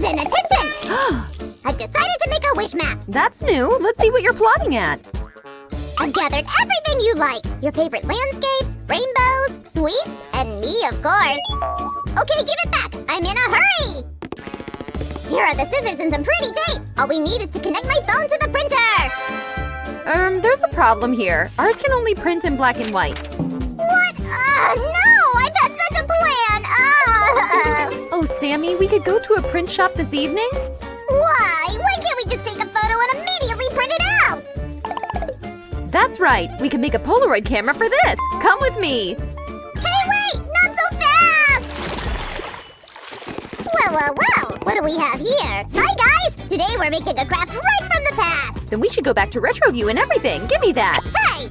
Susan, attention! I've decided to make a wish map. That's new. Let's see what you're plotting at. I've gathered everything you like. Your favorite landscapes, rainbows, sweets, and me, of course. Okay, give it back. I'm in a hurry. Here are the scissors and some pretty tape. All we need is to connect my phone to the printer. There's a problem here. Ours can only print in black and white. What? No! I've had such a plan! Oh, Sammy, we could go to a print shop this evening? Why? Why can't we just take a photo and immediately print it out? That's right. We can make a Polaroid camera for this. Come with me. Hey, wait! Not so fast! Well. What do we have here? Hi, guys! Today we're making a craft right from the past! Then we should go back to RetroView and everything. Give me that. Hey!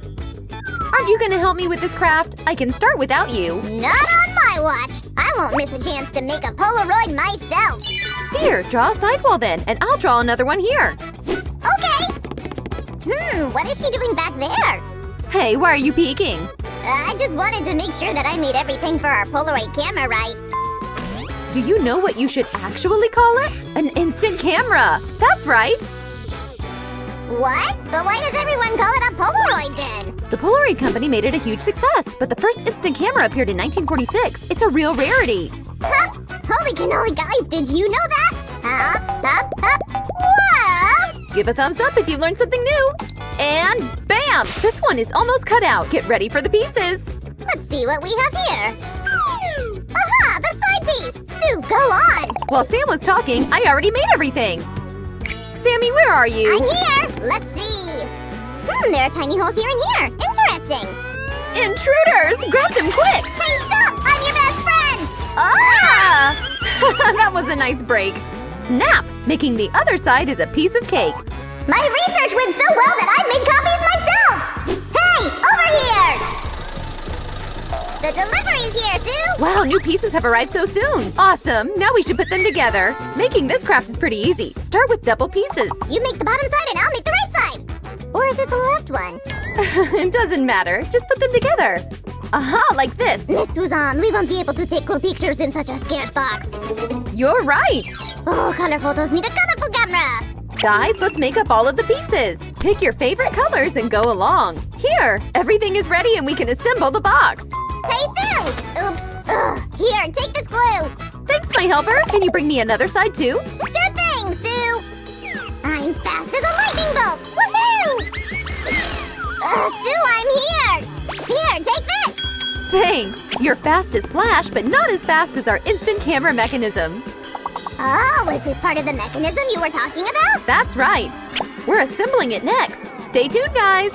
Aren't you gonna help me with this craft? I can start without you. Not on my watch! I won't miss a chance to make a Polaroid myself! Here, draw a sidewall then, and I'll draw another one here. Okay! What is she doing back there? Hey, why are you peeking? I just wanted to make sure that I made everything for our Polaroid camera right. Do you know what you should actually call it? An instant camera! That's right! What? But why does everyone call it a Polaroid then? The Polaroid company made it a huge success, but the first instant camera appeared in 1946. It's a real rarity. Huh? Holy cannoli, guys, did you know that? Whoa! Give a thumbs up if you learned something new. And bam! This one is almost cut out. Get ready for the pieces. Let's see what we have here. Aha! The side piece! Sue, go on! While Sam was talking, I already made everything. Sammy, where are you? I'm here! Let's see! There are tiny holes here and here. Interesting! Intruders! Grab them quick! Hey, stop! I'm your best friend! Ah! That was a nice break. Snap! Making the other side is a piece of cake. My research went so well that I made copies myself! Hey! Over here! The delivery's here, Sue! Wow, new pieces have arrived so soon. Awesome! Now we should put them together. Making this craft is pretty easy. Start with double pieces. You make the bottom side and I'll make the right side! Or is it the left one? It doesn't matter. Just put them together. Aha, like this. Miss Suzanne, we won't be able to take cool pictures in such a scarce box. You're right. Oh, color photos need a colorful camera. Guys, let's make up all of the pieces. Pick your favorite colors and go along. Here, everything is ready and we can assemble the box. Hey, Sue! Oops. Here, take this glue. Thanks, my helper. Can you bring me another side too? Sure thing, Sue. I'm fast as a lightning bolt. Woohoo! Sue, I'm here. Here, take this. Thanks. You're fast as Flash, but not as fast as our instant camera mechanism. Oh, is this part of the mechanism you were talking about? That's right. We're assembling it next. Stay tuned, guys.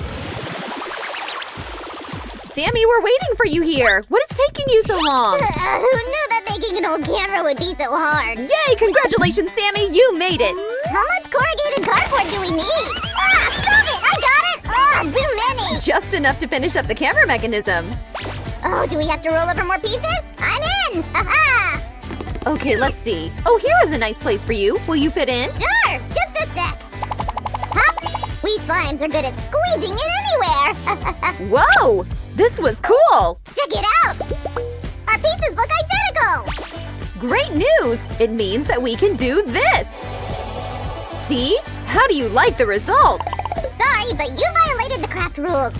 Sammy, we're waiting for you here. What is taking you so long? Who knew that making an old camera would be so hard? Yay! Congratulations, Sammy! You made it! How much corrugated cardboard do we need? Stop it! I got it! Too many! Just enough to finish up the camera mechanism. Oh, do we have to roll over more pieces? I'm in! Aha! Okay, let's see. Oh, here is a nice place for you. Will you fit in? Sure! Just a sec. Hop! We slimes are good at squeezing it anywhere! Whoa! This was cool! Check it out! Our pieces look identical! Great news! It means that we can do this! See? How do you like the result? Sorry, but you violated the craft rules.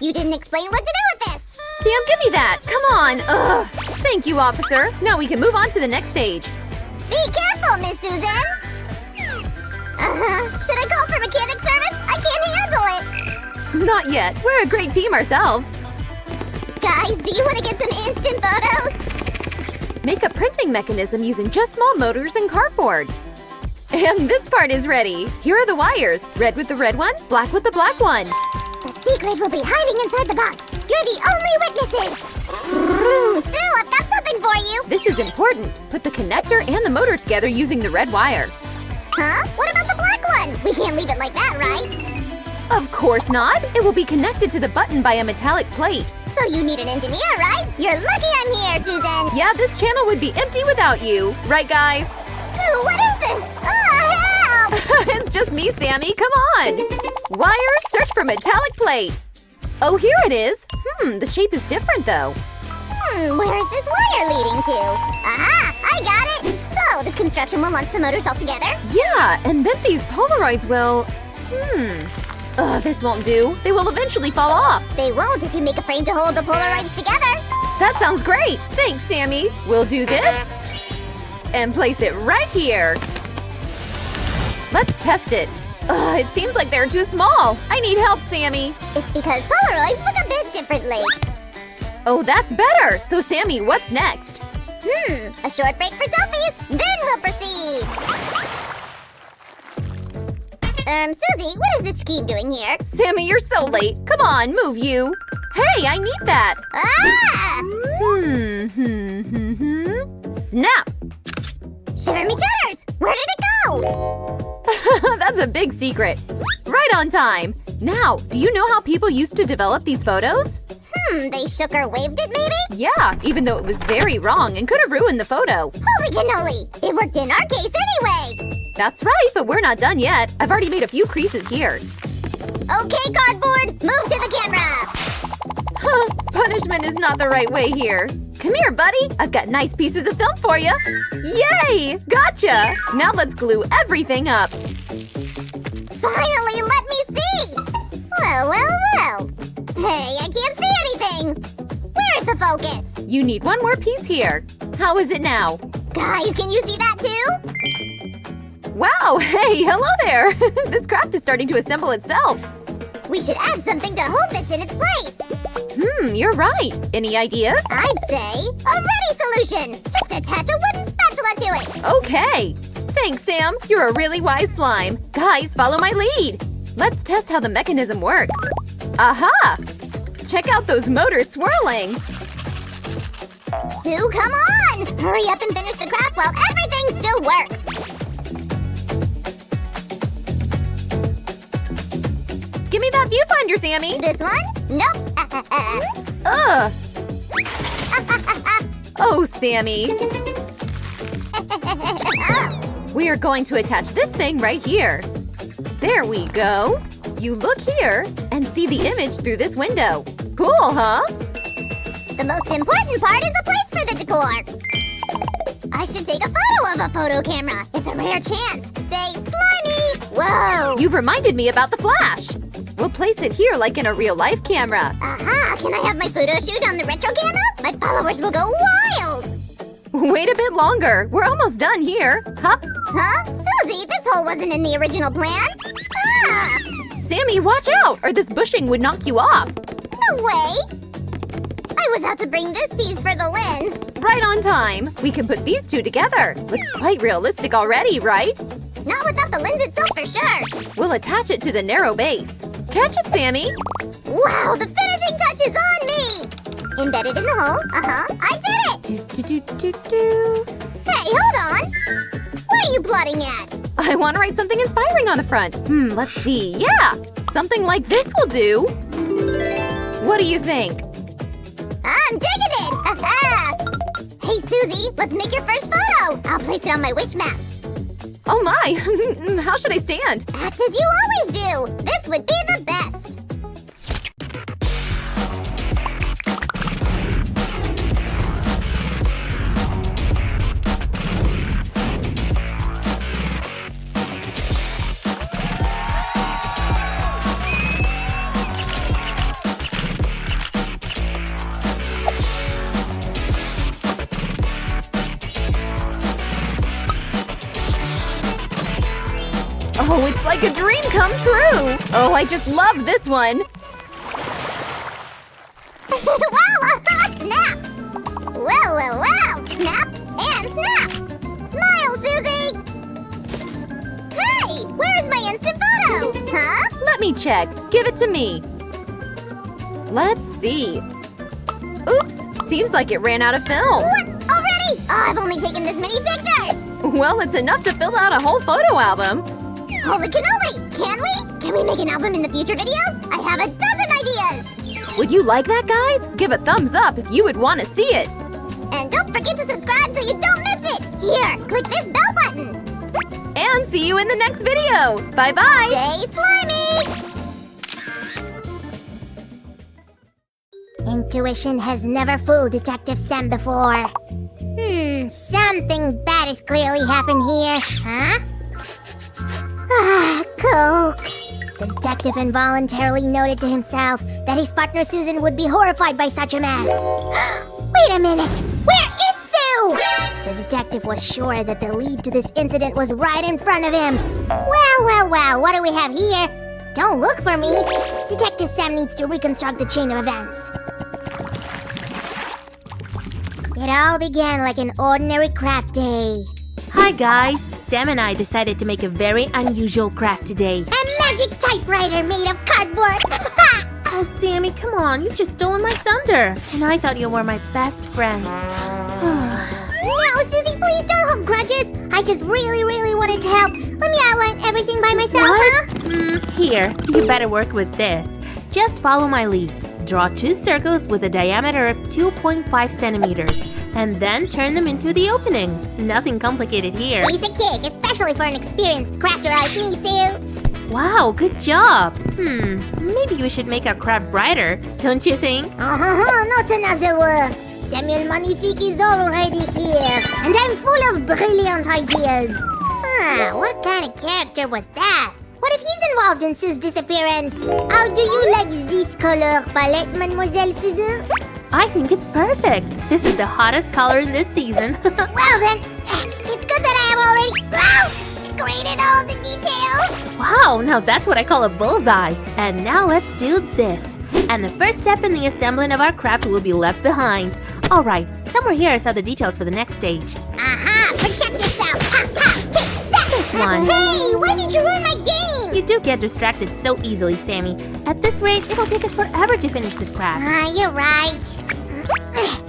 You didn't explain what to do with this! Sam, give me that! Come on! Ugh! Thank you, officer. Now we can move on to the next stage. Be careful, Miss Susan! Should I call for mechanic service? I can't handle it! Not yet. We're a great team ourselves. Guys, do you want to get some instant photos? Make a printing mechanism using just small motors and cardboard. And this part is ready. Here are the wires. Red with the red one, black with the black one. The secret will be hiding inside the box. You're the only witnesses! Sue, I've got something for you! This is important. Put the connector and the motor together using the red wire. Huh? What about the black one? We can't leave it like that, right? Of course not! It will be connected to the button by a metallic plate. So you need an engineer, right? You're lucky I'm here, Susan! Yeah, this channel would be empty without you. Right, guys? Sue, what is this? Help! It's just me, Sammy. Come on! Wire, search for metallic plate. Oh, here it is. The shape is different, though. Where is this wire leading to? Aha! I got it! So, this construction will launch the motors all together? Yeah, and then these Polaroids will… Ugh, this won't do. They will eventually fall off. They won't if you make a frame to hold the Polaroids together. That sounds great. Thanks, Sammy. We'll do this and place it right here. Let's test it. Ugh, it seems like they're too small. I need help, Sammy. It's because Polaroids look a bit differently. Oh, that's better. So, Sammy, what's next? A short break for selfies, then we'll proceed. Susie, what is this scheme doing here? Sammy, you're so late. Come on, move you. Hey, I need that. Ah! Snap. Shiver me cheddars! Where did it go? That's a big secret. Right on time. Now, do you know how people used to develop these photos? They shook or waved it, maybe? Yeah, even though it was very wrong and could have ruined the photo. Holy cannoli! It worked in our case anyway! That's right, but we're not done yet. I've already made a few creases here. Okay, cardboard, move to the camera! Punishment is not the right way here. Come here, buddy. I've got nice pieces of film for you. Yay! Gotcha! Now let's glue everything up. Finally, let me see! Well. Hey, I can't see anything! Where's the focus? You need one more piece here. How is it now? Guys, can you see that too? Wow, hey, hello there! This craft is starting to assemble itself. We should add something to hold this in its place. You're right. Any ideas? I'd say a ready solution! Just attach a wooden spatula to it! Okay. Thanks, Sam. You're a really wise slime. Guys, follow my lead. Let's test how the mechanism works. Aha! Check out those motors swirling. Sue, come on! Hurry up and finish the craft while everything still works! Give me that viewfinder, Sammy. This one? Nope. Ugh. Oh, Sammy. We are going to attach this thing right here. There we go. You look here and see the image through this window. Cool, huh? The most important part is a place for the decor. I should take a photo of a photo camera. It's a rare chance. Say, slimy! Whoa! You've reminded me about the flash. We'll place it here like in a real-life camera. Aha! Can I have my photo shoot on the retro camera? My followers will go wild! Wait a bit longer. We're almost done here. Hup. Huh? Susie, this hole wasn't in the original plan. Ah! Sammy, watch out, or this bushing would knock you off. No way! I was out to bring this piece for the lens. Right on time. We can put these two together. Looks quite realistic already, right? Not without the lens itself for sure. We'll attach it to the narrow base. Catch it, Sammy. Wow, the finishing touch is on me! Embedded in the hole. I did it! Hey, hold on! What are you plotting at? I want to write something inspiring on the front. Let's see. Yeah! Something like this will do. What do you think? I'm digging it! Hey, Susie, let's make your first photo! I'll place it on my wish map. Oh my! How should I stand? Act as you always do! This would be the best! Oh, it's like a dream come true! Oh, I just love this one! Wow! Snap! Well! Snap and snap! Smile, Susie! Hey! Where's my instant photo? Huh? Let me check. Give it to me. Let's see. Oops! Seems like it ran out of film. What? Already? Oh, I've only taken this many pictures! Well, it's enough to fill out a whole photo album. Holy cannoli! Can we? Can we make an album in the future videos? I have a dozen ideas! Would you like that, guys? Give a thumbs up if you would want to see it. And don't forget to subscribe so you don't miss it! Here, click this bell button! And see you in the next video. Bye-bye. Stay slimy! Intuition has never fooled Detective Sam before. Something bad has clearly happened here. Huh? Coke. The detective involuntarily noted to himself that his partner Susan would be horrified by such a mess. Wait a minute! Where is Sue? The detective was sure that the lead to this incident was right in front of him. Well, what do we have here? Don't look for me. Detective Sam needs to reconstruct the chain of events. It all began like an ordinary craft day. Hi guys, Sam and I decided to make a very unusual craft today. A magic typewriter made of cardboard! Oh Sammy, come on, you've just stolen my thunder. And I thought you were my best friend. No, Susie, please don't hold grudges. I just really wanted to help. Let me outline everything by myself, huh? Here, you better work with this. Just follow my lead. Draw 2 circles with a diameter of 2.5 centimeters. And then turn them into the openings. Nothing complicated here. Piece of cake, especially for an experienced crafter like me, Sue. Wow, good job. Maybe we should make our craft brighter, don't you think? Not another word. Samuel Magnifique is already here. And I'm full of brilliant ideas. What kind of character was that? What if he's involved in Sue's disappearance? How do you like this color palette, Mademoiselle Susan? I think it's perfect. This is the hottest color in this season. Well then, it's good that I have already decorated all the details. Wow, now that's what I call a bullseye. And now let's do this. And the first step in the assembling of our craft will be left behind. Alright, somewhere here I saw the details for the next stage. Protect yourself. Take that. This one. Hey, why did you ruin my game? You do get distracted so easily, Sammy. At this rate, it'll take us forever to finish this craft. You're right.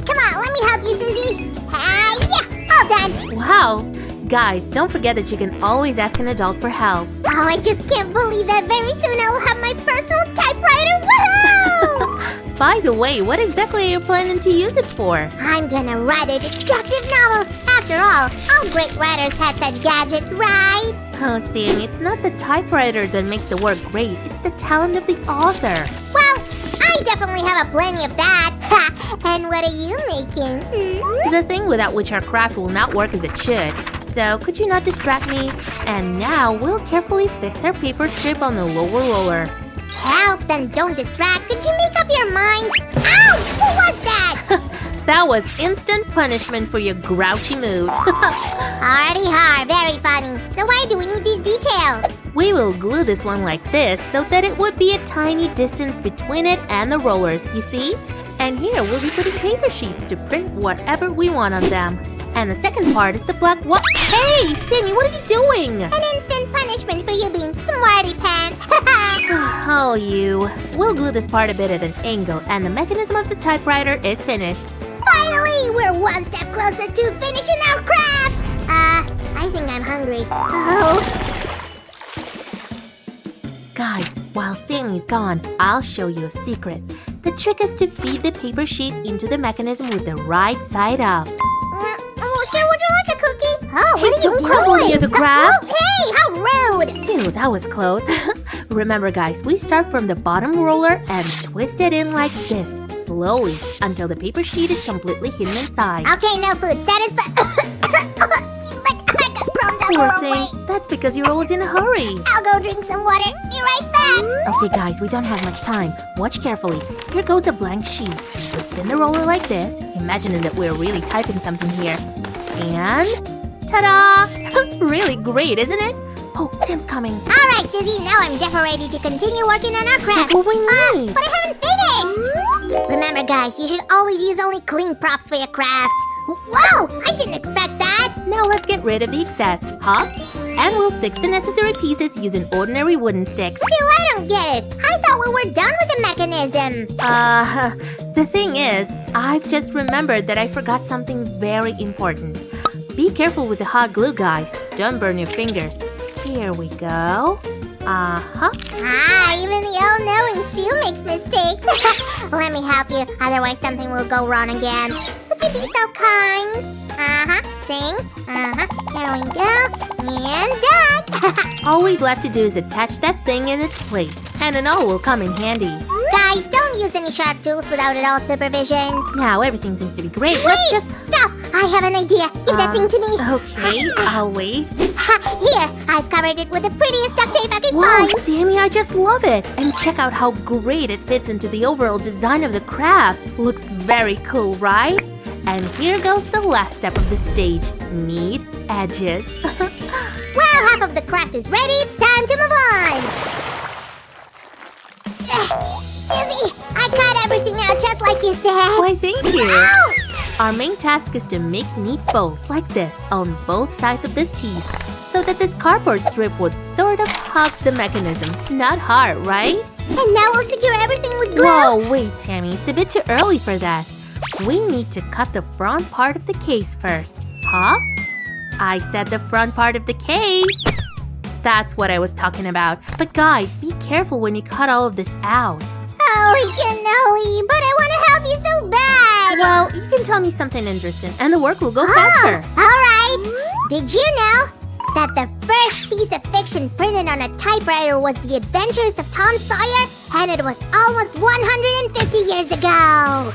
Come on, let me help you, Susie. Yeah, all done. Wow. Guys, don't forget that you can always ask an adult for help. Oh, I just can't believe that very soon I will have my personal typewriter. Woohoo! By the way, what exactly are you planning to use it for? I'm gonna write a detective novel. After all great writers had such gadgets, right? Oh, Sammy, it's not the typewriter that makes the work great. It's the talent of the author. Well, I definitely have a plenty of that. And what are you making? The thing without which our craft will not work as it should. So, could you not distract me? And now, we'll carefully fix our paper strip on the lower roller. Help, then don't distract. Did you make up your mind? Ow! What was that? That was instant punishment for your grouchy mood. Already hard, very funny. So why do we need these details? We will glue this one like this so that it would be a tiny distance between it and the rollers, you see? And here we'll be putting paper sheets to print whatever we want on them. And the second part is the black Hey, Sammy, what are you doing? An instant punishment for you being smarty pants. Oh, you. We'll glue this part a bit at an angle and the mechanism of the typewriter is finished. Finally, we're one step closer to finishing our craft. I think I'm hungry. Oh. Psst, guys, while Sammy's gone, I'll show you a secret. The trick is to feed the paper sheet into the mechanism with the right side up. Sure, would you like a cookie? Oh, Hey, what are you don't doing? crumble near the craft. Hey, how rude! Ew, that was close. Remember, guys, we start from the bottom roller and twist it in like this, slowly, until the paper sheet is completely hidden inside. Okay, no food. Satisfied. Poor thing. That's because you're always in a hurry. I'll go drink some water. Be right back. Okay, guys, we don't have much time. Watch carefully. Here goes a blank sheet. We spin the roller like this, imagining that we're really typing something here. And ta-da! Really great, isn't it? Oh, Sam's coming. All right, Susie. Now I'm definitely ready to continue working on our craft. Just what we need. But I haven't finished. Remember, guys, you should always use only clean props for your crafts. Whoa! I didn't expect that. Now let's get rid of the excess. Hop. And we'll fix the necessary pieces using ordinary wooden sticks. Sue, I don't get it. I thought we were done with the mechanism. The thing is, I've just remembered that I forgot something very important. Be careful with the hot glue, guys. Don't burn your fingers. Here we go. Even the all-knowing Sue makes mistakes. Let me help you, otherwise something will go wrong again. Would you be so kind? Thanks. Here we go. And done. All we've left to do is attach that thing in its place, and it all will come in handy. Guys, don't use any sharp tools without adult supervision. Now everything seems to be great. Wait! Let's just... Stop! I have an idea. Give that thing to me. Okay, I'll wait. Here, I've covered it with the prettiest duct tape I can Wow, find. Sammy, I just love it! And check out how great it fits into the overall design of the craft. Looks very cool, right? And here goes the last step of the stage. Neat edges. Well, half of the craft is ready. It's time to move on. Susie, I cut everything out just like you said. Why, thank you. Ow! Our main task is to make neat folds like this on both sides of this piece so that this cardboard strip would sort of hug the mechanism. Not hard, right? And now we'll secure everything with glue. Whoa, wait, Sammy, it's a bit too early for that. We need to cut the front part of the case first. Huh? I said the front part of the case. That's what I was talking about. But guys, be careful when you cut all of this out. Holy cannoli, but I want to help you so bad. Well, you can tell me something interesting and the work will go faster. All right. Did you know that the first piece of fiction printed on a typewriter was The Adventures of Tom Sawyer? And it was almost 150 years ago.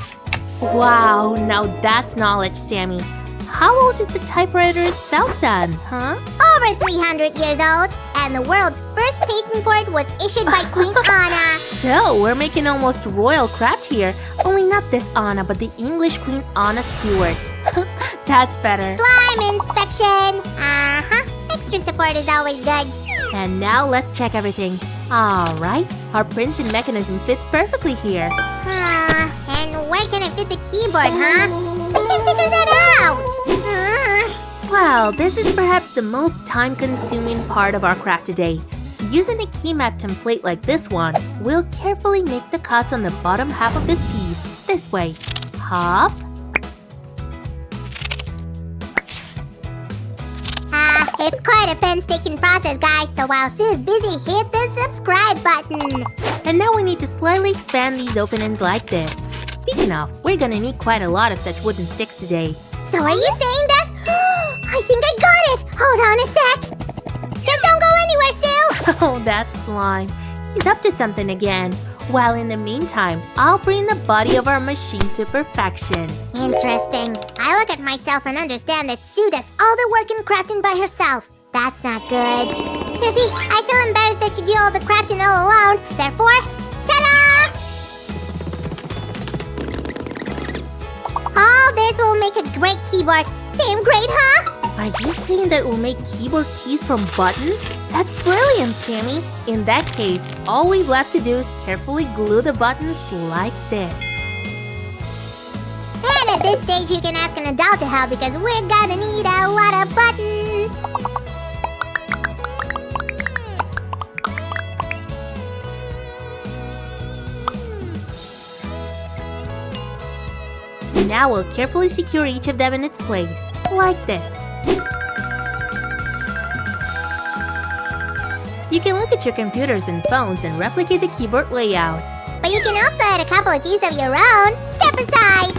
Wow, now that's knowledge, Sammy. How old is the typewriter itself then, huh? Over 300 years old. And the world's first patent for it was issued by Queen Anna. So, we're making almost royal craft here. Only not this Anna, but the English Queen Anna Stewart. That's better. Slime inspection. Extra support is always good. And now let's check everything. Alright, our printing mechanism fits perfectly here. And where can I fit the keyboard, huh? I can't figure that out. Well, this is perhaps the most time-consuming part of our craft today. Using a key map template like this one, we'll carefully make the cuts on the bottom half of this piece, this way. Hop. It's quite a painstaking process, guys, so while Sue's busy, hit the subscribe button. And now we need to slightly expand these openings like this. Speaking of, we're gonna need quite a lot of such wooden sticks today. So are you saying that? I think I got it! Hold on a sec! Just don't go anywhere, Sue! Oh, that's Slime. He's up to something again. While in the meantime, I'll bring the body of our machine to perfection. Interesting. I look at myself and understand that Sue does all the work in crafting by herself. That's not good. Susie, I feel embarrassed that you do all the crafting all alone. Therefore, ta-da! All this will make a great keyboard. Seem great, huh? Are you saying that we'll make keyboard keys from buttons? That's brilliant, Sammy! In that case, all we've left to do is carefully glue the buttons like this. And at this stage, you can ask an adult to help because we're gonna need a lot of buttons. Now we'll carefully secure each of them in its place, like this. You can look at your computers and phones and replicate the keyboard layout. But you can also add a couple of keys of your own. Step aside.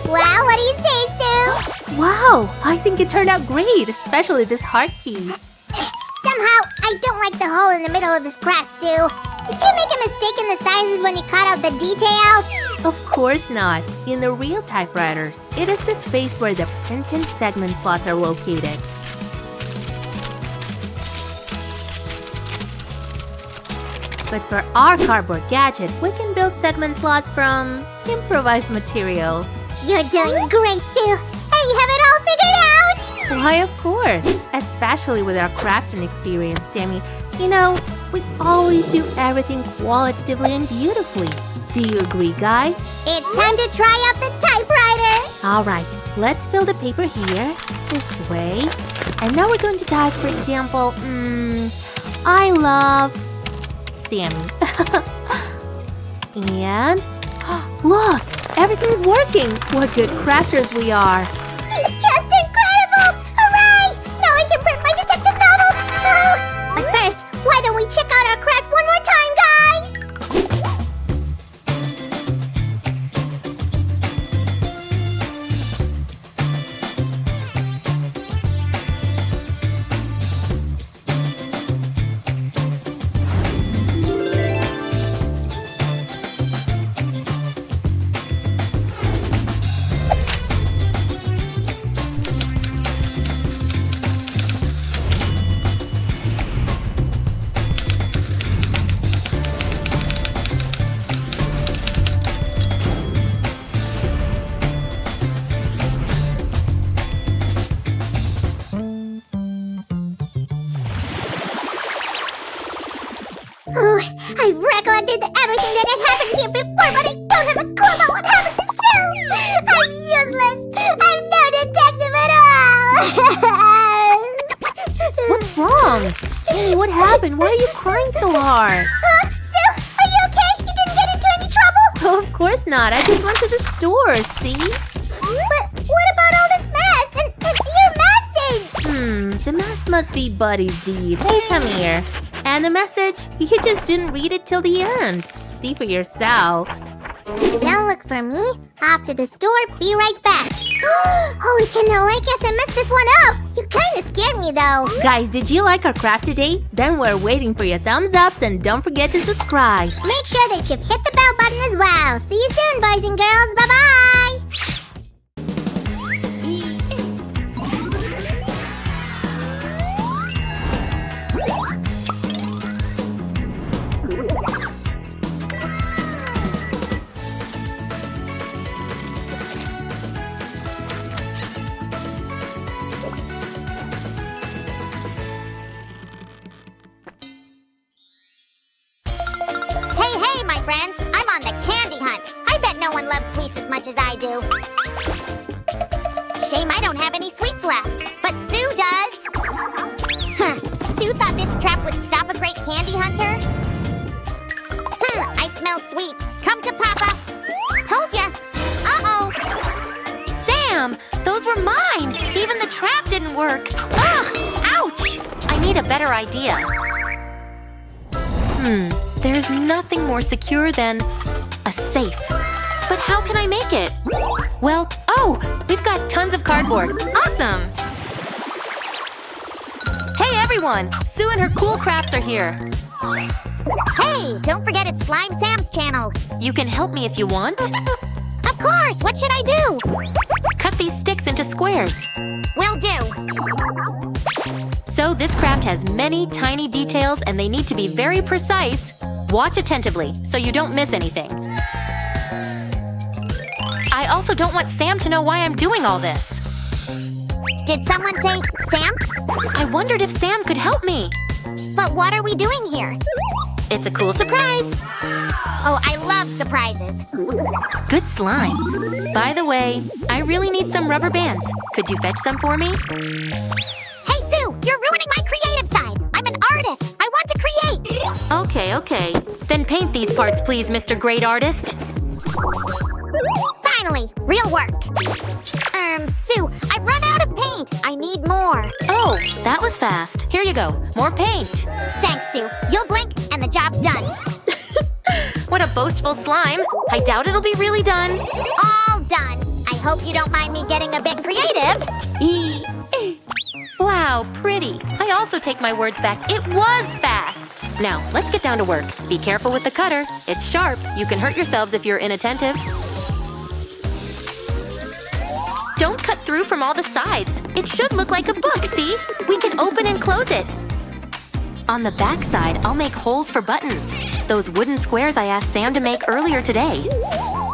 Well, what do you say, Sue? Wow, I think it turned out great, especially this heart key. Somehow, I don't like the hole in the middle of this craft, Sue. Did you make a mistake in the sizes when you cut out the details? Of course not. In the real typewriters, it is the space where the printing segment slots are located. But for our cardboard gadget, we can build segment slots from improvised materials. You're doing great, Sue. And you have it all figured out. Why, of course. Especially with our crafting experience, Sammy. You know, we always do everything qualitatively and beautifully. Do you agree, guys? It's time to try out the typewriter. All right, let's fill the paper here, this way. And now we're going to type, for example, I love Sammy. And look, everything's working. What good crafters we are. It's just incredible! Hooray! Now I can print my detective novel! But first, why don't we check out our craft one more time, guys? I recollected everything that had happened here before, but I don't have a clue about what happened to Sue! I'm useless! I'm no detective at all! What's wrong? Sammy, what happened? Why are you crying so hard? Sue, are you okay? You didn't get into any trouble? Oh, of course not. I just went to the store, see? But what about all this mess and your message? The mess must be Buddy's deed. Hey, come here. And the message? He just didn't read it till the end. See for yourself. Don't look for me. Off to the store, be right back. Holy cannoli, I guess I messed this one up. You kinda scared me though. Guys, did you like our craft today? Then we're waiting for your thumbs ups and don't forget to subscribe. Make sure that you hit the bell button as well. See you soon, boys and girls. Bye-bye. Hey, my friends. I'm on the candy hunt. I bet no one loves sweets as much as I do. Shame I don't have any sweets left. But Sue does. Huh. Sue thought this trap would stop a great candy hunter? I smell sweets. Come to Papa. Told ya. Uh-oh. Sam, those were mine. Even the trap didn't work. Ugh, ouch. I need a better idea. There's nothing more secure than a safe. But how can I make it? Well, we've got tons of cardboard. Awesome! Hey everyone! Sue and her cool crafts are here. Hey, don't forget it's Slime Sam's channel. You can help me if you want. Of course, what should I do? Cut these sticks into squares. Will do. So this craft has many tiny details and they need to be very precise. Watch attentively so you don't miss anything. I also don't want Sam to know why I'm doing all this. Did someone say Sam? I wondered if Sam could help me. But what are we doing here? It's a cool surprise. Oh, I love surprises. Good slime. By the way, I really need some rubber bands. Could you fetch some for me? Hey, Sue, you're ruining my creative side. I'm an artist. I want to create. Okay. Then paint these parts, please, Mr. Great Artist. Finally, real work. Sue, I've run out of paint. I need more. Oh, that was fast. Here you go. More paint. Thanks, Sue. You'll blink and the job's done. What a boastful slime. I doubt it'll be really done. All done. I hope you don't mind me getting a bit creative. Wow, pretty. I also take my words back. It was fast. Now, let's get down to work. Be careful with the cutter. It's sharp. You can hurt yourselves if you're inattentive. Don't cut through from all the sides. It should look like a book, see? We can open and close it. On the back side, I'll make holes for buttons. Those wooden squares I asked Sam to make earlier today.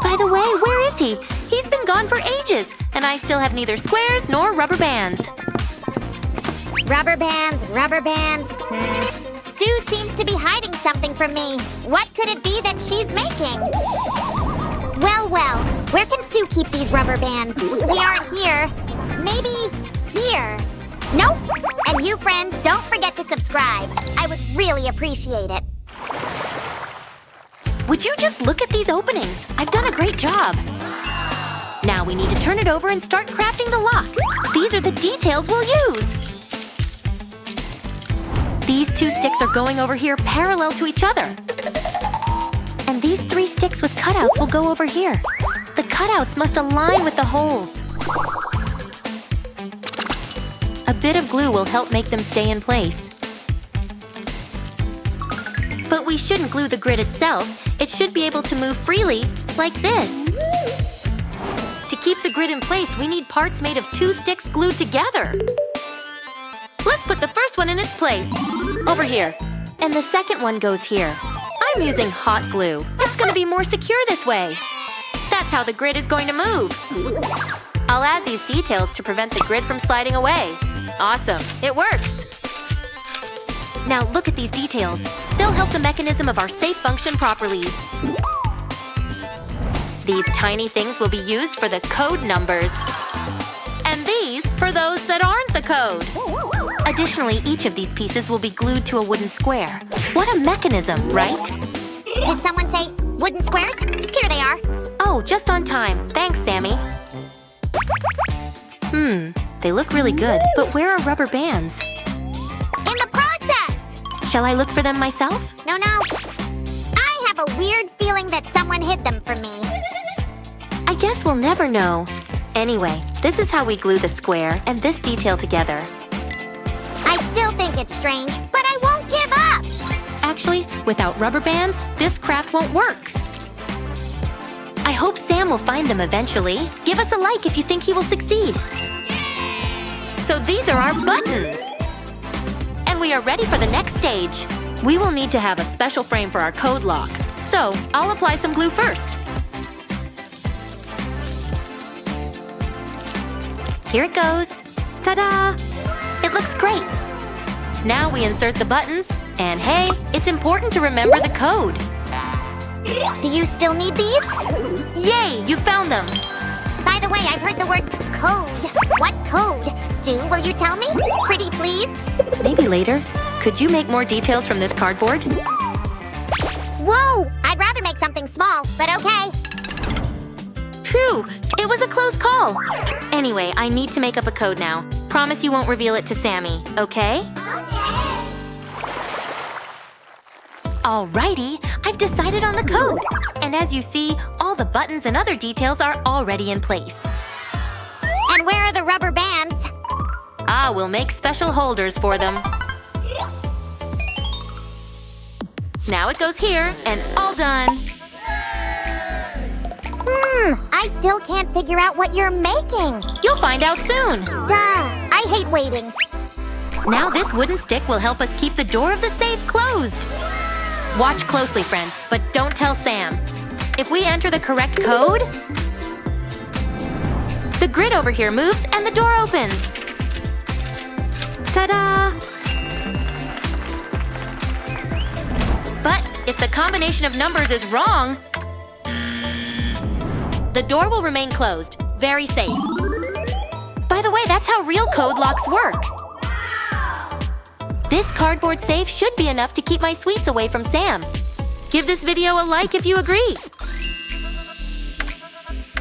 By the way, where is he? He's been gone for ages, and I still have neither squares nor rubber bands. Rubber bands. Sue seems to be hiding something from me. What could it be that she's making? Well, where can Sue keep these rubber bands? They aren't here. Maybe here. Nope. And you friends, don't forget to subscribe. I would really appreciate it. Would you just look at these openings? I've done a great job. Now we need to turn it over and start crafting the lock. These are the details we'll use. These 2 sticks are going over here parallel to each other. And these 3 sticks with cutouts will go over here. The cutouts must align with the holes. A bit of glue will help make them stay in place. But we shouldn't glue the grid itself. It should be able to move freely, like this. To keep the grid in place, we need parts made of 2 sticks glued together. Let's put the first one in its place. Over here. And the second one goes here. I'm using hot glue. It's going to be more secure this way. That's how the grid is going to move. I'll add these details to prevent the grid from sliding away. Awesome. It works. Now look at these details. They'll help the mechanism of our safe function properly. These tiny things will be used for the code numbers. And these for those that aren't the code. Additionally, each of these pieces will be glued to a wooden square. What a mechanism, right? Did someone say wooden squares? Here they are. Oh, just on time. Thanks, Sammy. They look really good, but where are rubber bands? In the process! Shall I look for them myself? No. I have a weird feeling that someone hid them from me. I guess we'll never know. Anyway, this is how we glue the square and this detail together. I still think it's strange, but I won't give up! Actually, without rubber bands, this craft won't work. I hope Sam will find them eventually. Give us a like if you think he will succeed. So these are our buttons! And we are ready for the next stage. We will need to have a special frame for our code lock. So, I'll apply some glue first. Here it goes. Ta-da! It looks great. Now we insert the buttons, and hey, it's important to remember the code. Do you still need these? Yay, you found them. By the way, I've heard the word code. What code? Sue, will you tell me? Pretty please? Maybe later. Could you make more details from this cardboard? Whoa! I'd rather make something small, but okay. Phew, it was a close call. Anyway, I need to make up a code now. Promise you won't reveal it to Sammy, okay? Alrighty, I've decided on the code. And as you see, all the buttons and other details are already in place. And where are the rubber bands? We'll make special holders for them. Now it goes here, and all done. I still can't figure out what you're making. You'll find out soon. Duh, I hate waiting. Now this wooden stick will help us keep the door of the safe closed. Watch closely, friends, but don't tell Sam. If we enter the correct code, the grid over here moves and the door opens. Ta-da! But if the combination of numbers is wrong, the door will remain closed. Very safe. By the way, that's how real code locks work. This cardboard safe should be enough to keep my sweets away from Sam. Give this video a like if you agree.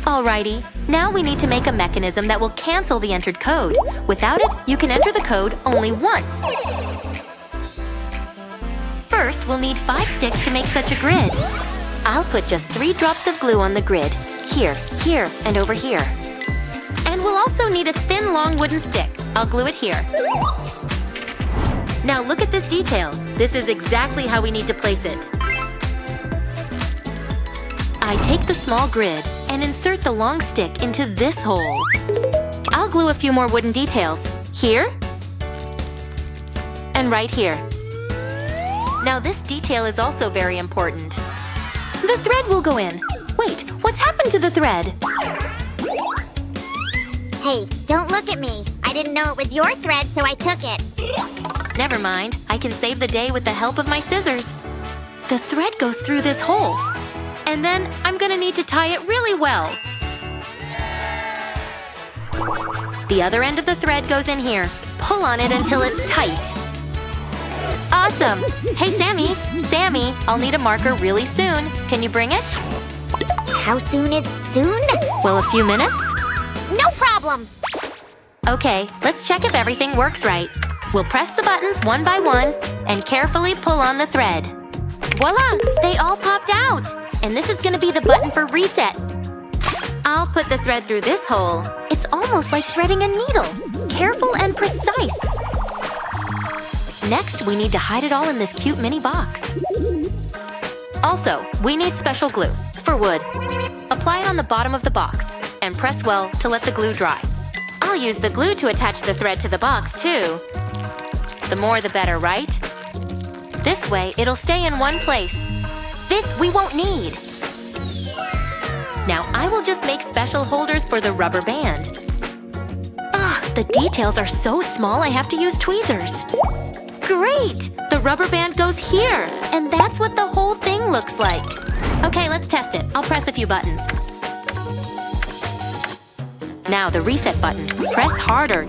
Alrighty, now we need to make a mechanism that will cancel the entered code. Without it, you can enter the code only once. First, we'll need 5 sticks to make such a grid. I'll put just 3 drops of glue on the grid. Here, here, and over here. And we'll also need a thin, long wooden stick. I'll glue it here. Now look at this detail. This is exactly how we need to place it. I take the small grid and insert the long stick into this hole. I'll glue a few more wooden details. Here. And right here. Now this detail is also very important. The thread will go in. Wait, what's happened to the thread? Hey, don't look at me. I didn't know it was your thread, so I took it. Never mind. I can save the day with the help of my scissors. The thread goes through this hole. And then I'm gonna need to tie it really well. The other end of the thread goes in here. Pull on it until it's tight. Awesome! Hey, Sammy! Sammy, I'll need a marker really soon. Can you bring it? How soon is soon? Well, a few minutes? No problem! Okay, let's check if everything works right. We'll press the buttons one by one and carefully pull on the thread. Voila! They all popped out! And this is gonna be the button for reset. I'll put the thread through this hole. It's almost like threading a needle. Careful and precise. Next, we need to hide it all in this cute mini box. Also, we need special glue for wood. Apply it on the bottom of the box and press well to let the glue dry. I'll use the glue to attach the thread to the box, too. The more the better, right? This way, it'll stay in one place. This we won't need. Now, I will just make special holders for the rubber band. The details are so small I have to use tweezers. Great! The The rubber band goes here, and that's what the whole thing looks like. Okay, let's test it. I'll press a few buttons. Now the reset button. Press harder.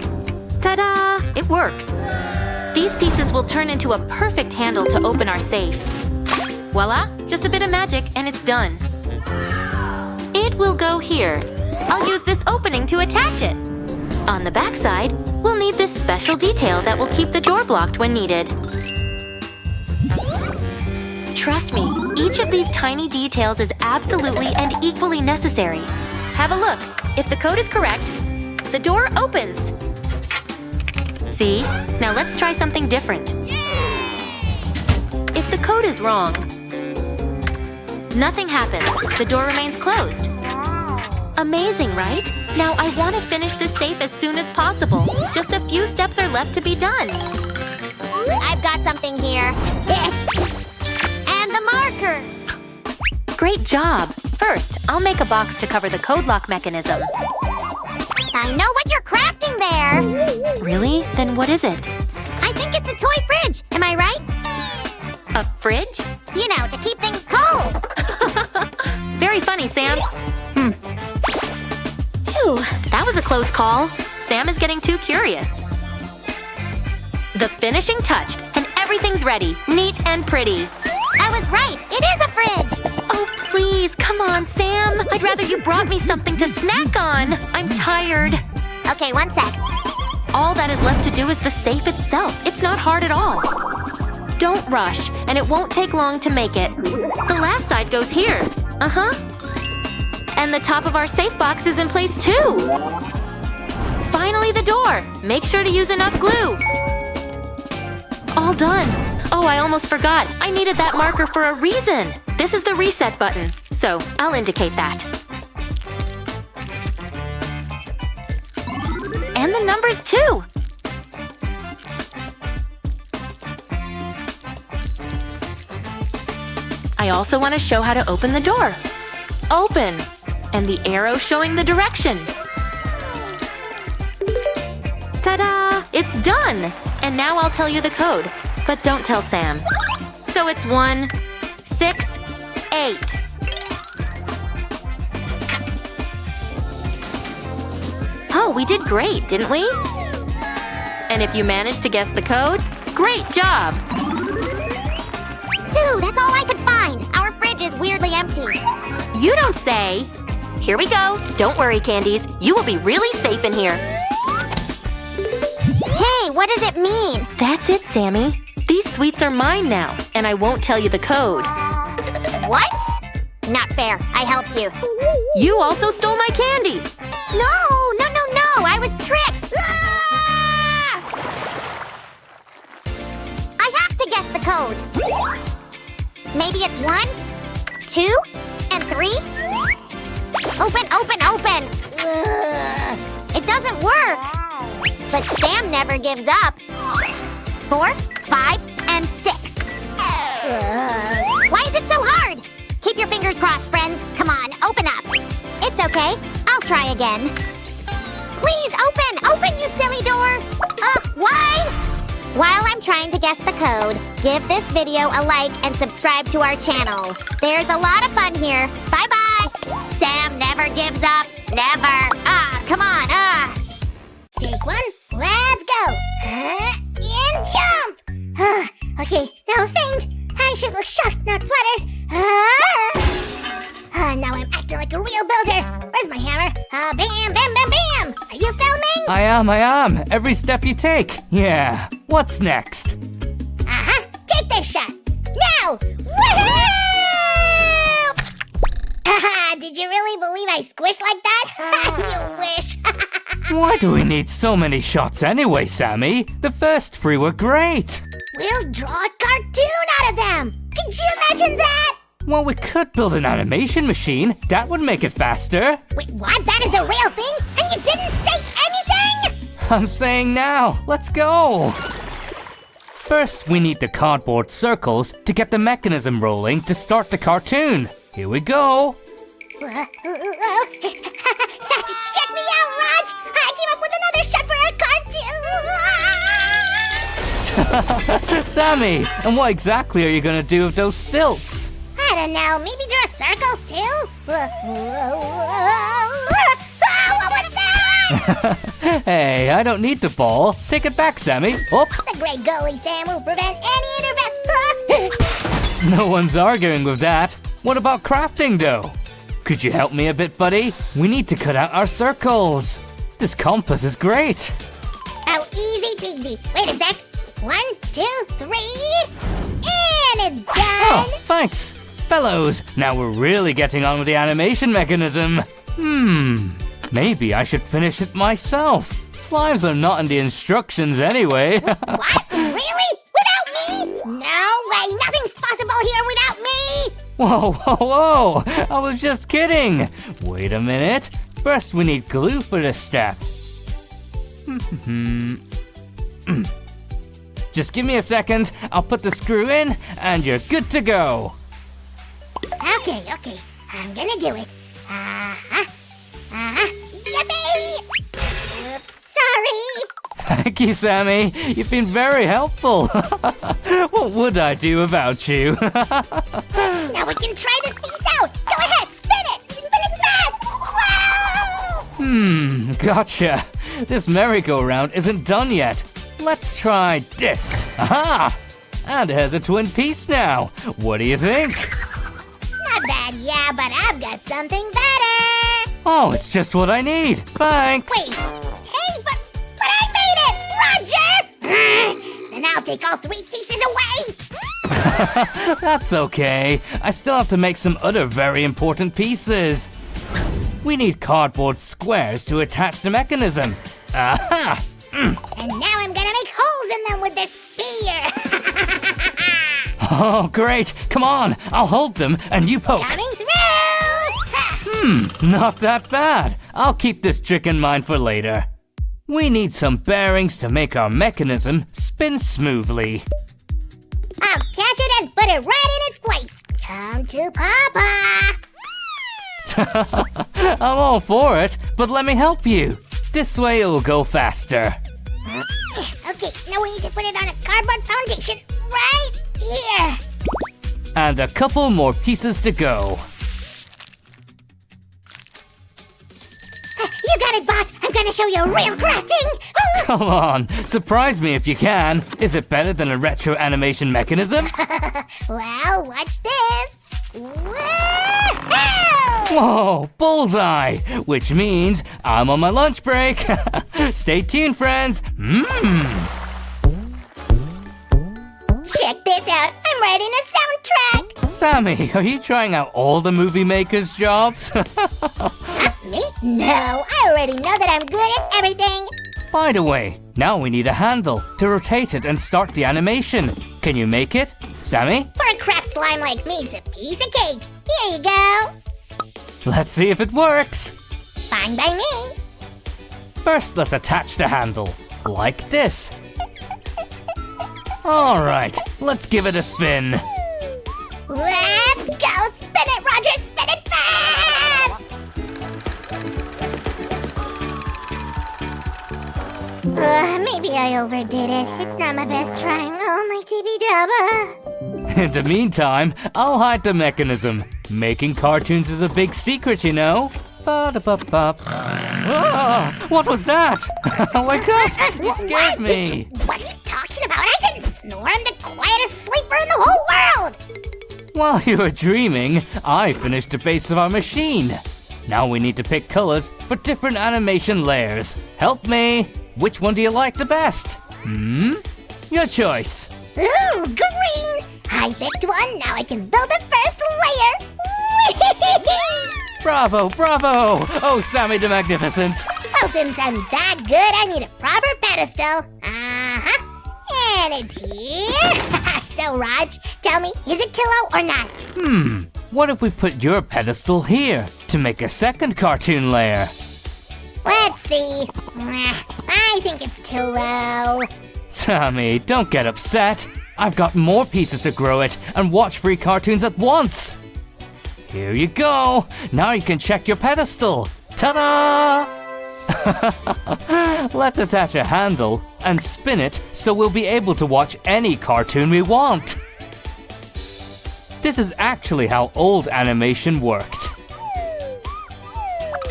Ta-da! It works. These pieces will turn into a perfect handle to open our safe. Voila! Just a bit of magic and it's done. It will go here. I'll use this opening to attach it. On the back side, we'll need this special detail that will keep the door blocked when needed. Trust me, each of these tiny details is absolutely and equally necessary. Have a look. If the code is correct, the door opens. See? Now let's try something different. If the code is wrong, nothing happens. The door remains closed. Amazing, right? Now I want to finish this safe as soon as possible. Just a few steps are left to be done. I've got something here. And the marker. Great job! First, I'll make a box to cover the code lock mechanism. I know what you're crafting there. Really? Then what is it? I think it's a toy fridge. Am I right? A fridge? You know, to keep things cold. Very funny, Sam. Phew, that was a close call. Sam is getting too curious. The finishing touch, and everything's ready. Neat and pretty. I was right. It is a fridge. Oh, please, come on, Sam. I'd rather you brought me something to snack on. I'm tired. Okay, 1 sec. All that is left to do is the safe itself. It's not hard at all. Don't rush, and it won't take long to make it. The last side goes here. Uh-huh. And the top of our safe box is in place too. Finally, the door. Make sure to use enough glue. All done. Oh, I almost forgot. I needed that marker for a reason. This is the reset button, so I'll indicate that. And the numbers too. I also want to show how to open the door. Open! And the arrow showing the direction. Ta-da! It's done! And now I'll tell you the code. But don't tell Sam. So it's 1, 6, 8. Oh, we did great, didn't we? And if you managed to guess the code, great job! Sue, that's all I could find. Our fridge is weirdly empty. You don't say! Here we go. Don't worry, Candies. You will be really safe in here. Hey, what does it mean? That's it, Sammy. These sweets are mine now, and I won't tell you the code. What? Not fair. I helped you. You also stole my candy! No! I was tricked! Ah! I have to guess the code. Maybe it's 1, 2, and 3? Open! Ugh. It doesn't work! But Sam never gives up. 4, 5, and 6. Why is it so hard? Keep your fingers crossed, friends. Come on, open up. It's okay. I'll try again. Please, open, you silly door! Why? While I'm trying to guess the code, give this video a like and subscribe to our channel. There's a lot of fun here. Bye-bye! Sam never gives up. Never. Come on, Take 1. Let's go. And jump! Okay, now feint. I should look shocked, not fluttered. Now I'm acting like a real builder. Where's my hammer? Bam, bam, bam, bam! Are you filming? I am. Every step you take. Yeah. What's next? Take this shot. Now! Woohoo! Did you really believe I squished like that? You wish. Why do we need so many shots anyway, Sammy? The first 3 were great. We'll draw a cartoon out of them. Could you imagine that? Well, we could build an animation machine. That would make it faster. Wait, what? That is a real thing? And you didn't say anything? I'm saying now. Let's go. First, we need the cardboard circles to get the mechanism rolling to start the cartoon. Here we go. Check me out, Raj! I came up with another shot for our cartoon! Sammy, and what exactly are you gonna do with those stilts? I don't know, maybe draw circles too? What was that? Hey, I don't need the ball. Take it back, Sammy. Up. The great goalie Sam will prevent any intervention. No one's arguing with that. What about crafting, though? Could you help me a bit, buddy? We need to cut out our circles. This compass is great. Oh, easy peasy. Wait a sec. 1, 2, 3. And it's done. Oh, thanks. Fellows, now we're really getting on with the animation mechanism. Maybe I should finish it myself. Slimes are not in the instructions anyway. What? Really? Without me? No way. Nothing's possible here without me. Whoa, whoa, whoa! I was just kidding! Wait a minute. First, we need glue for this step. Just give me a second. I'll put the screw in, and you're good to go. Okay. I'm gonna do it. Yippee! Oops, sorry. Thank you, Sammy. You've been very helpful. What would I do without you? Now we can try this piece out. Go ahead, spin it. Spin it fast. Whoa! Gotcha. This merry-go-round isn't done yet. Let's try this. Aha! And it has a twin piece now. What do you think? Not bad, yeah, but I've got something better. Oh, it's just what I need. Thanks. Wait. Hey, but I made it, Roger. Then I'll take all 3 pieces away. That's okay. I still have to make some other very important pieces. We need cardboard squares to attach the mechanism. Aha! And now I'm gonna make holes in them with this spear. Oh, great. Come on. I'll hold them and you poke. Coming through. Not that bad. I'll keep this trick in mind for later. We need some bearings to make our mechanism spin smoothly. I'll catch it and put it right in its place. Come to Papa. I'm all for it, but let me help you. This way it'll go faster. Okay, now we need to put it on a cardboard foundation right here. And a couple more pieces to go. You got it, boss. I'm gonna show you real crafting. Come on, surprise me if you can. Is it better than a retro animation mechanism? Well, watch this. Whoa! Whoa, bullseye! Which means I'm on my lunch break. Stay tuned, friends. Check this out. I'm writing a soundtrack. Sammy, are you trying out all the movie makers' jobs? Me? No, I already know that I'm good at everything. By the way, now we need a handle to rotate it and start the animation. Can you make it, Sammy? For a craft slime like me, it's a piece of cake. Here you go. Let's see if it works. Fine by me. First, let's attach the handle, like this. All right, let's give it a spin. Let's go. Spin it, Roger. Spin it fast. Maybe I overdid it. It's not my best try. Oh, my TB-dubba. In the meantime, I'll hide the mechanism. Making cartoons is a big secret, you know. Ba-da-ba-ba. Oh, what was that? Wake up! You scared me. What are you talking about? I didn't snore. I'm the quietest sleeper in the whole world. While you were dreaming, I finished the base of our machine. Now we need to pick colors for different animation layers. Help me! Which one do you like the best? Your choice. Ooh, green! I picked one, now I can build the first layer! Bravo, bravo! Oh, Sammy the Magnificent. Well, since I'm that good, I need a proper pedestal. Uh-huh. And it's here. So, Raj, tell me, is it Tillo or not? What if we put your pedestal here to make a second cartoon layer? Let's see. I think it's Tillo. Sammy, don't get upset. I've got more pieces to grow it and watch 3 cartoons at once. Here you go. Now you can check your pedestal. Ta-da! Let's attach a handle and spin it so we'll be able to watch any cartoon we want. This is actually how old animation worked.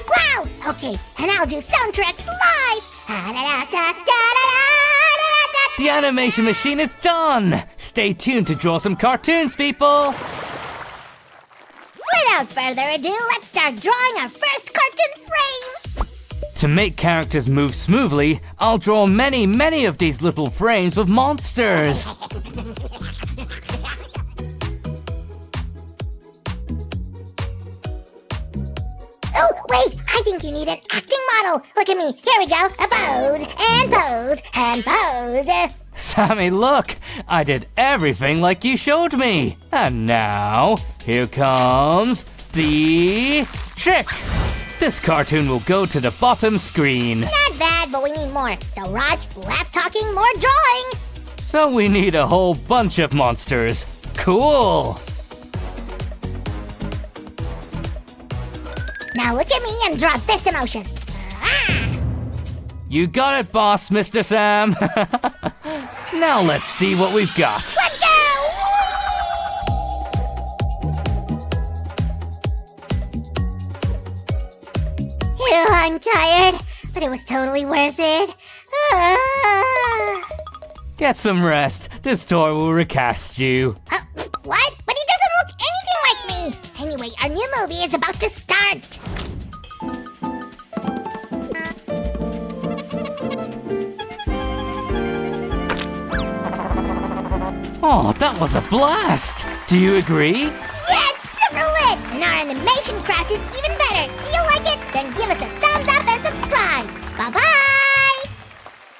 Wow! Okay, and I'll do soundtracks live! The animation machine is done! Stay tuned to draw some cartoons, people! Without further ado, let's start drawing our first cartoon frame! To make characters move smoothly, I'll draw many of these little frames with monsters. Oh, wait! I think you need an acting model! Look at me! Here we go! A pose! And pose! And pose! Sammy, look! I did everything like you showed me! And now, here comes the trick! This cartoon will go to the bottom screen. Not bad, but we need more. So, Raj, less talking, more drawing! So we need a whole bunch of monsters. Cool! Now look at me and draw this emotion. You got it, boss, Mr. Sam. Now let's see what we've got. Let's go! Ew, I'm tired, but it was totally worth it. Get some rest. This toy will recast you. What? But he doesn't look anything like me! Anyway, our new movie is about to start! Oh, that was a blast! Do you agree? Yeah, it's super lit! And our animation craft is even better! Do you like it?